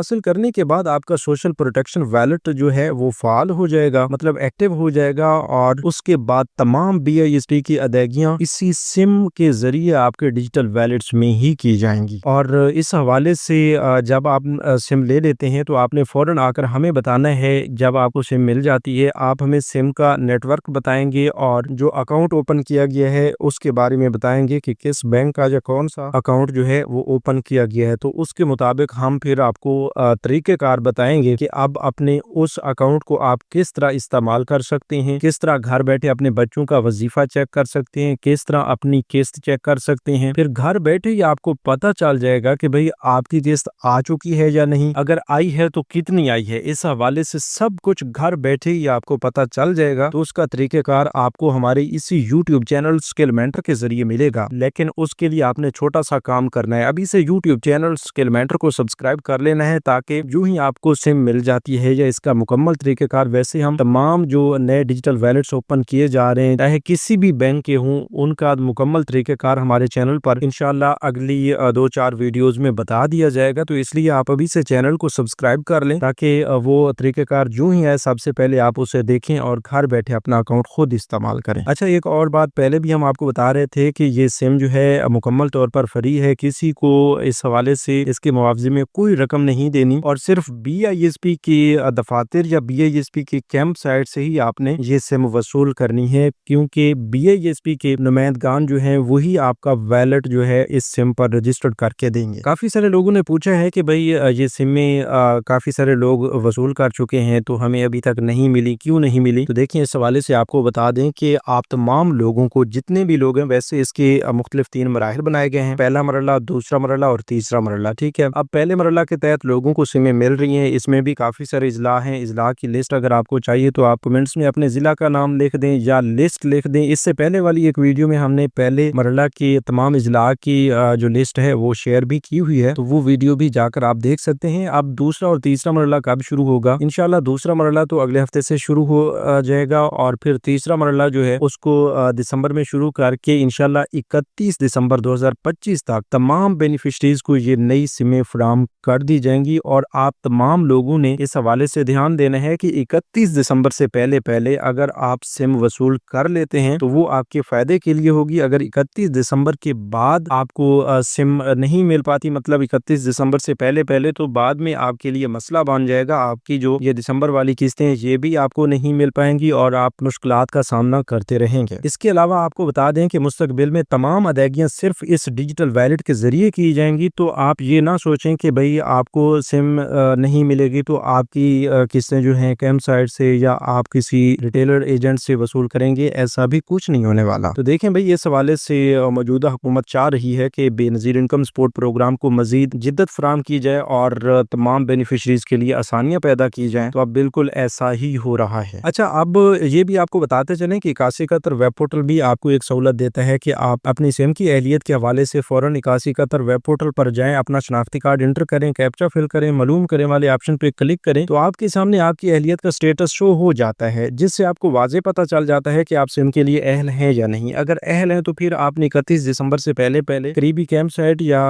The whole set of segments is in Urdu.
حاصل کرنے کے بعد آپ کا سوشل پروٹیکشن ویلٹ جو ہے وہ فعال ہو جائے گا، مطلب ایکٹیو ہو جائے گا، اور اس کے بعد تمام BISP کی ادائیگیاں اسی سم کے ذریعے آپ کے ڈیجیٹل ویلٹس میں ہی کی جائیں گی۔ اور اس حوالے سے جب آپ سم لے لیتے ہیں تو آپ نے فوراً آ کر ہمیں بتانا ہے، جب آپ کو سم مل جاتی ہے آپ ہمیں سم کا نیٹ ورک بتائیں گے اور جو اکاؤنٹ اوپن کیا گیا ہے اس کے بارے میں بتائیں گے کہ کس بینک کا یا کون سا اکاؤنٹ جو ہے وہ اوپن کیا گیا ہے، تو اس کے مطابق ہم پھر آپ کو طریقہ کار بتائیں گے کہ اب اپنے اس اکاؤنٹ کو آپ کس طرح استعمال کر سکتے ہیں، کس طرح گھر بیٹھے اپنے بچوں کا وظیفہ چیک کر سکتے ہیں، کس طرح اپنی قسط چیک کر سکتے ہیں۔ پھر گھر بیٹھے ہی آپ کو پتہ چل جائے گا کہ بھئی آپ کی قسط آ چکی ہے یا نہیں، اگر آئی ہے تو کتنی آئی ہے، اس حوالے سے سب کچھ گھر بیٹھے ہی آپ کو پتہ چل جائے گا۔ تو اس کا طریقہ کار آپ کو ہمارے اسی یوٹیوب چینل اسکل مینٹر کے ذریعے ملے گا، لیکن اس کے لیے آپ نے چھوٹا سا کام کرنا ہے، ابھی سے یوٹیوب چینل اسکل مینٹر کو سبسکرائب کر لینا ہے، تاکہ جو ہی آپ کو سم مل جاتی ہے یا اس کا مکمل طریقہ کار، ویسے ہم تمام جو نئے ڈیجیٹل ویلٹس اوپن کیے جا رہے ہیں چاہے کسی بھی بینک کے ہوں، ان کا مکمل طریقہ کار ہمارے چینل پر انشاءاللہ اگلی 2-4 ویڈیوز میں بتا دیا جائے گا۔ تو اس لیے آپ ابھی سے چینل کو سبسکرائب کر لیں تاکہ وہ طریقہ کار جو ہی ہے سب سے پہلے آپ اسے دیکھیں اور گھر بیٹھے اپنا اکاؤنٹ خود استعمال کریں۔ اچھا، ایک اور بات پہلے بھی ہم آپ کو بتا رہے تھے کہ یہ سم جو ہے مکمل طور پر فری ہے، کسی کو اس حوالے سے اس کے معاوضے میں کوئی رقم نہیں دینی، اور صرف BISP کی دفاتر یا BISP کی کیمپ سائٹ سے ہی آپ نے یہ سم وصول کرنی ہے، کیونکہ BISP کے نمائندگان جو ہیں وہی آپ کا ویلٹ جو ہے اس سم پر رجسٹرڈ کر کے دیں گے۔ کافی سارے لوگوں نے پوچھا ہے کہ بھئی یہ سمیں کافی سارے لوگ وصول کر چکے ہیں تو ہمیں ابھی تک نہیں ملی، کیوں نہیں ملی؟ تو دیکھیں، اس حوالے سے آپ کو بتا دیں کہ آپ تمام لوگوں کو، جتنے بھی لوگ ہیں، ویسے اس کے مختلف 3 مراحل بنائے گئے ہیں، پہلا مرحلہ، دوسرا مرحلہ اور تیسرا مرحلہ، ٹھیک ہے۔ اب پہلے مرحلہ کے تحت لوگوں کو سمیں مل رہی ہیں، اس میں بھی کافی سارے اضلاع ہیں، اضلاع کی لسٹ اگر آپ کو چاہیے تو آپ کمنٹس میں اپنے ضلع کا نام لکھ دیں یا لسٹ لکھ دیں۔ اس سے پہلے والی ایک ویڈیو میں ہم نے پہلے مرحلہ کی تمام اضلاع کی جو لسٹ ہے وہ شیئر بھی کی ہوئی ہے، تو وہ ویڈیو بھی جا کر آپ دیکھ سکتے ہیں۔ اب دوسرا اور تیسرا مرحلہ کب شروع ہوگا؟ انشاءاللہ دوسرا مرحلہ تو اگلے ہفتے سے شروع ہو جائے گا، اور پھر تیسرا مرحلہ جو ہے اس کو دسمبر میں شروع کر کے انشاءاللہ 31 دسمبر 2025 تک تمام بینیفیشریز کو یہ نئی سمیں فراہم کر دی جائیں گی۔ اور آپ تمام لوگوں نے اس حوالے سے دھیان دینا ہے کہ 31 دسمبر سے پہلے اگر آپ سم وصول کر لیتے ہیں تو وہ آپ کے فائدے کے لیے ہوگی۔ اگر 31 دسمبر کے بعد آپ کو سم نہیں مل پاتی، مطلب 31 دسمبر سے پہلے، تو بعد میں آپ کے لیے مسئلہ بن جائے گا، آپ کی جو یہ دسمبر والی قسطیں یہ بھی آپ کو نہیں مل پائیں گی اور آپ مشکلات کا سامنا کرتے رہیں گے۔ اس کے علاوہ آپ کو بتا دیں کہ مستقبل میں تمام ادائیگیاں صرف اس ڈیجیٹل ویلٹ کے ذریعے کی جائیں گی، تو آپ یہ نہ سوچیں کہ بھئی آپ کو سم نہیں ملے گی تو آپ کی قسطیں جو ہیں کیمپ سائٹ سے یا آپ کسی ریٹیلر ایجنٹ سے وصول کریں گے، ایسا بھی کچھ نہیں ہونے والا۔ تو دیکھیں بھئی، اس حوالے سے موجودہ حکومت چاہ رہی ہے کہ بے نظیر انکم سپورٹ پروگرام کو مزید جدت فراہم کی جائے اور تمام بینیفیشریز کے لیے آسانیاں پیدا کی جائیں، تو اب بالکل ایسا ہی ہو رہا ہے۔ اچھا، اب یہ بھی آپ کو بتاتے چلیں کہ 8171 ویب پورٹل بھی آپ کو ایک سہولت دیتا ہے کہ آپ اپنی سم کی اہلیت کے حوالے سے فوراً 8171 ویب پورٹل پر جائیں، اپنا شناختی کارڈ انٹر کریں، کیپچا فل کریں، معلوم کریں والے آپشن پہ کلک کریں، تو آپ کے سامنے آپ کی اہلیت کا سٹیٹس شو ہو جاتا ہے، جس سے آپ کو واضح پتہ چل جاتا ہے کہ آپ سم کے لیے اہل ہیں یا نہیں۔ اگر اہل ہیں تو پھر آپ نے 31 دسمبر سے پہلے قریبی کیمپ سائٹ یا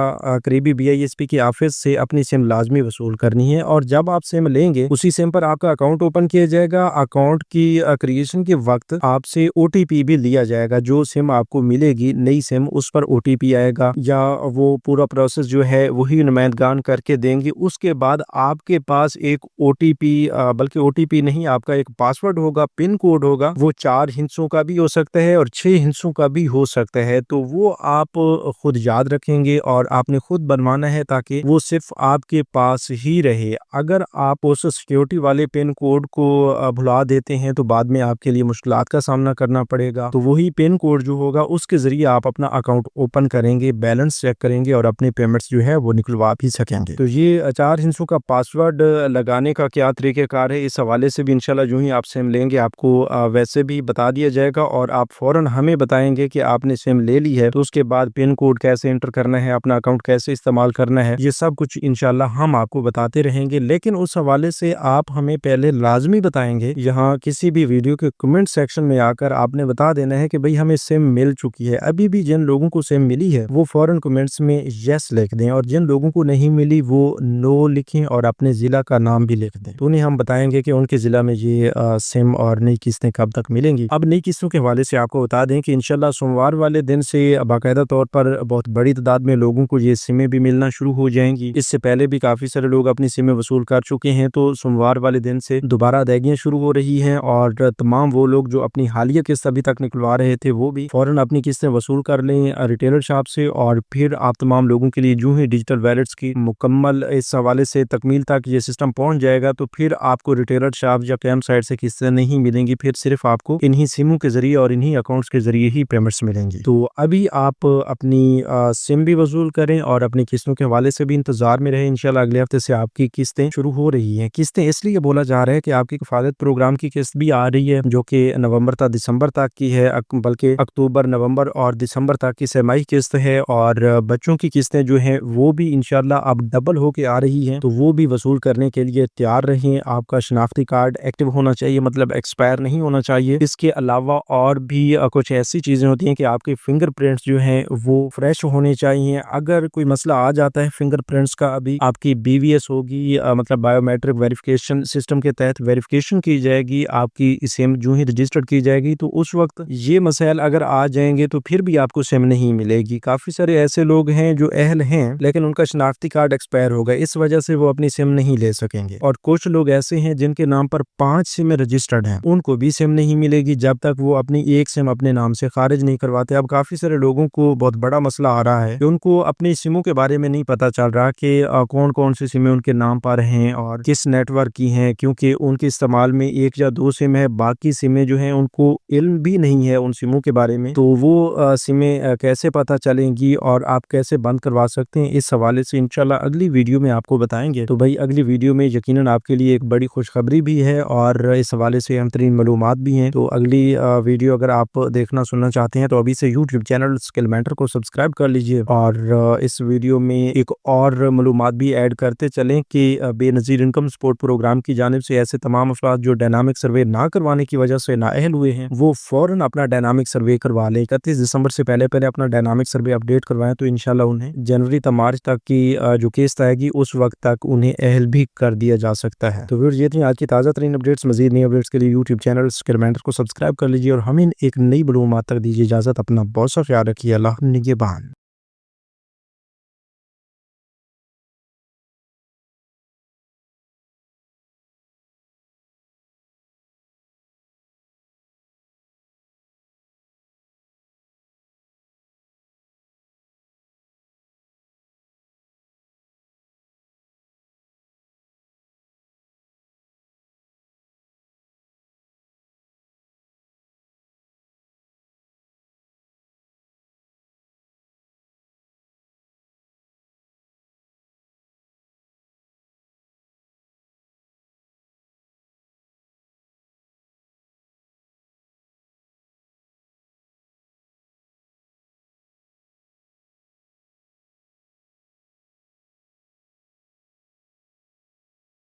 قریبی BISP کی آفس سے اپنی سم لازمی وصول کرنی ہے، اور جب آپ سم لیں گے اسی سم پر آپ کا اکاؤنٹ اوپن کیا جائے گا۔ اکاؤنٹ کی کریشن کے وقت آپ سے OTP بھی لیا جائے گا، جو سم آپ کو ملے گی نئی سم اس پر OTP آئے گا، یا وہ پورا پروسیس جو ہے وہی نمائندگان کر کے دیں گے۔ اس کے بعد آپ کے پاس ایک OTP، بلکہ OTP نہیں، آپ کا ایک پاسورڈ ہوگا، پن کوڈ ہوگا، وہ 4 ہندسوں کا بھی ہو سکتا ہے اور 6 ہندسوں کا بھی ہو سکتا ہے، تو وہ آپ خود یاد رکھیں گے اور آپ نے خود بنوانا ہے تاکہ وہ صرف آپ کے پاس ہی رہے۔ اگر آپ اس سیکیورٹی والے پن کوڈ کو بھلا دیتے ہیں تو بعد میں آپ کے لیے مشکلات کا سامنا کرنا پڑے گا، تو وہی پن کوڈ جو ہوگا اس کے ذریعے آپ اپنا اکاؤنٹ اوپن کریں گے، بیلنس چیک کریں گے اور اپنے پیمنٹس جو ہے وہ نکلوا بھی سکیں گے۔ تو یہ 4 ہندسوں کا پاسورڈ لگانے کا کیا طریقہ کار ہے، اس حوالے سے بھی انشاءاللہ جو ہی آپ سم لیں گے آپ کو ویسے بھی بتا دیا جائے گا، اور آپ فوراً ہمیں بتائیں گے کہ آپ نے سم لے لی ہے، تو اس کے بعد پن کوڈ کیسے انٹر کرنا ہے، اپنا اکاؤنٹ کیسے استعمال کرنا ہے، یہ سب کچھ انشاءاللہ ہم آپ کو بتاتے رہیں گے۔ لیکن اس حوالے سے آپ ہمیں پہلے لازمی بتائیں گے، یہاں کسی بھی ویڈیو کے کمنٹ سیکشن میں آ کر آپ نے بتا دینا ہے کہ بھئی ہمیں سم مل چکی ہے۔ ابھی بھی جن لوگوں کو سم ملی ہے وہ فوراً کمنٹس میں یس لکھ دیں، اور جن لوگوں کو نہیں ملی وہ نو لکھیں اور اپنے ضلع کا نام بھی لکھ دیں، تو انہیں ہم بتائیں گے کہ ان کے ضلع میں یہ سم اور نئی قسطیں کب تک ملیں گی۔ اب نئی قسطوں کے حوالے سے آپ کو بتا دیں کہ انشاءاللہ سوموار والے دن سے باقاعدہ طور پر بہت بڑی تعداد میں لوگوں کو یہ سمیں بھی ملنا شروع ہو جائیں گی۔ اس سے پہلے بھی کافی سارے لوگ اپنی سمیں وصول کر چکے ہیں، تو سوموار والے دن سے دوبارہ ادائیگیاں شروع ہو رہی ہیں، اور تمام وہ لوگ جو اپنی حالیہ قسط ابھی تک نکلوا رہے تھے وہ بھی فوراً اپنی قسطیں وصول کر لیں ریٹیلر شاپ سے، اور پھر آپ تمام لوگوں کے لیے جو ہی ڈیجیٹل ویلٹس کی مکمل اس حوالے سے تکمیل تک یہ سسٹم پہنچ جائے گا، تو پھر آپ کو ریٹیلر شاپ یا کیمپ سائٹ سے قسطیں نہیں ملیں گی، پھر صرف آپ کو انہی سموں کے ذریعے اور انہی اکاؤنٹس کے ذریعے ہی پیمنٹس ملیں گی۔ تو ابھی آپ اپنی سم بھی وصول کریں اور اپنی قسطوں کے حوالے سے بھی انتظار میں رہیں۔ انشاءاللہ اگلے ہفتے سے آپ کی قسطیں شروع ہو رہی ہیں۔ قسطیں اس لیے بولا جا رہا ہے کہ آپ کی کفالت پروگرام کی قسط بھی آ رہی ہے، جو کہ نومبر تا دسمبر تک کی ہے، بلکہ اکتوبر، نومبر اور دسمبر تک کی سرمائی قسط ہے، اور بچوں کی قسطیں جو ہیں وہ بھی انشاءاللہ اب ڈبل ہو کے آ رہی ہیں، تو وہ بھی وصول کرنے کے لیے تیار رہیں۔ آپ کا شناختی کارڈ ایکٹیو ہونا چاہیے، مطلب ایکسپائر نہیں ہونا چاہیے۔ اس کے علاوہ اور بھی کچھ ایسی چیزیں ہوتی ہیں کہ آپ کے فنگر پرنٹس جو ہیں وہ فریش ہونے چاہیے۔ اگر کوئی مسئلہ آ جاتا ہے فنگر پرنٹس کا، ابھی آپ کی بی وی ایس ہوگی، مطلب بایو میٹرک ویریفیکیشن سسٹم کے تحت ویریفیکیشن کی جائے گی، آپ کی سم جو ہی رجسٹرڈ کی جائے گی، تو اس وقت یہ مسائل اگر آ جائیں گے تو پھر بھی آپ کو سم نہیں ملے گی۔ کافی سارے ایسے لوگ ہیں جو اہل ہیں لیکن ان کا شناختی کارڈ ایکسپائر ہوگا، اس وجہ سے وہ اپنی سم نہیں لے سکیں گے، اور کچھ لوگ ایسے ہیں جن کے نام پر 5 سمیں رجسٹرڈ ہیں، ان کو بھی سم نہیں ملے گی جب تک وہ اپنی ایک سم اپنے نام سے خارج نہیں کرواتے۔ اب کافی سارے لوگوں کو بہت بڑا مسئلہ آ رہا ہے کہ ان کو اپنی سموں کے بارے میں نہیں پتا چل رہا کہ کون کون سی سمیں ان کے نام پر ہیں اور کس نیٹ ورک کی ہیں، کیونکہ ان کے استعمال میں 1 یا 2 سم ہے، باقی سمیں جو ہیں ان کو علم بھی نہیں ہے ان سموں کے بارے میں، تو وہ سمیں کیسے پتہ چلیں گی اور آپ کیسے بند کروا سکتے ہیں، اس حوالے سے انشاءاللہ اگلی ویڈیو میں آپ کو بتائیں گے۔ تو بھائی اگلی ویڈیو میں یقیناً آپ کے لیے ایک بڑی خوشخبری بھی ہے اور اس حوالے سے اہم ترین معلومات بھی ہیں، تو اگلی ویڈیو اگر آپ دیکھنا سننا چاہتے ہیں تو ابھی سے یوٹیوب چینل اسکل مینٹر کو سبسکرائب کر لیجئے، اور اس ویڈیو میں ایک اور معلومات بھی ایڈ کرتے چلیں کہ بے نظیر انکم سپورٹ پروگرام کی جانب سے ایسے تمام افراد جو ڈائنامک سروے نہ کروانے کی وجہ سے نااہل ہوئے ہیں وہ فوراً اپنا ڈائنامک سروے کروا لیں۔ 31 دسمبر سے پہلے اپنا ڈائنامک سروے اپڈیٹ کروائیں، تو انشاءاللہ انہیں جنوری تا مارچ تک کی جو قسط آئے گی اس وقت تک انہیں اہل بھی کر دیا جا سکتا ہے۔ تو ویورز یہ تھیں آج کی تازہ ترین اپڈیٹس۔ مزید نئی اپڈیٹس کے لیے یوٹیوب چینل اسکل مینٹر کو سبسکرائب کر لیجیے، اور ہمیں ایک نئی معلومات تک دیجیے اجازت۔ اپنا بہت سا خیال رکھیے۔ اللہ نگہبان۔